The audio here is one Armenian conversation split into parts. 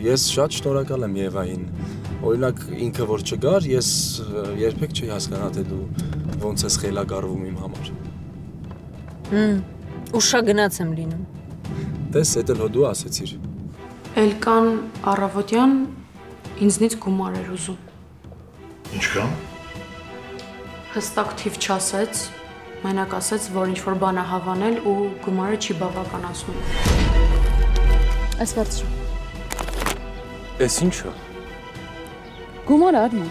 Ես շատ շնորհակալ եմ Եվային։ Օրինակ ինքը որ չգար, ես երբեք չի հասկանա թե դու ոնց ես խելագարվում իմ համար։ Ուշագնաց եմ լինում։ Տես, էդ էլ հո դու ասեցիր։ Էլկան առավոտյան ինձնից գումար էր ուզում։ Ինչքան։ Հստակ թիվ չասեց, մենակ ասեց, որ ինչ-որ բան է հավանել ու գումարը չի բավականացնում։ Այս վերցրու։ Էս ի՞նչը։ Գումար արնա։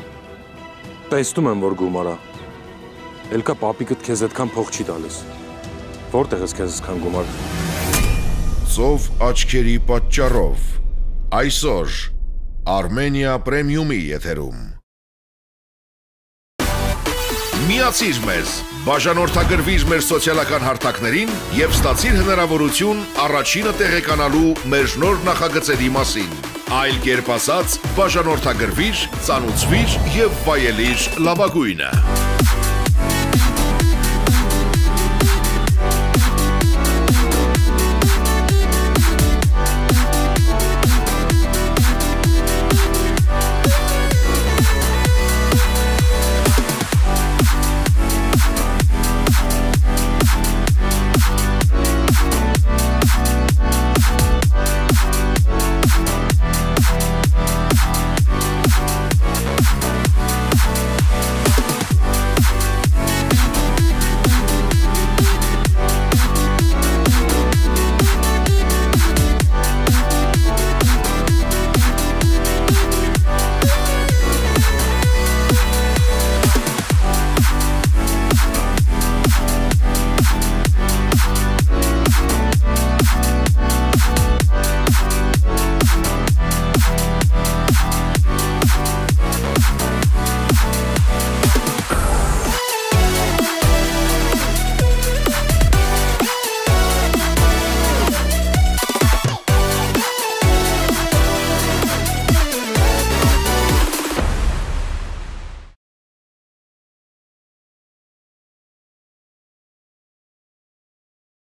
Տեսնում եմ, որ գումարա։ Էլկա պապիկդ քեզ այդքան փող չի տալիս։ Որտեղ ես քեզ այսքան գումար։ Ծով աչքերի պատճառով այսօր Armenia Premium-ի եթերում։ Միացիր մեզ, բաժանորդագրվիր մեր սոցիալական հարթակներին և ստացիր հնարավորություն առաջինը տեղեկանալու մեր նոր նախագծերի մասին։ Այլ կերպ ասած, բաժանորդագրվիր, ծանուցվիր և վայելիր լավագույնը։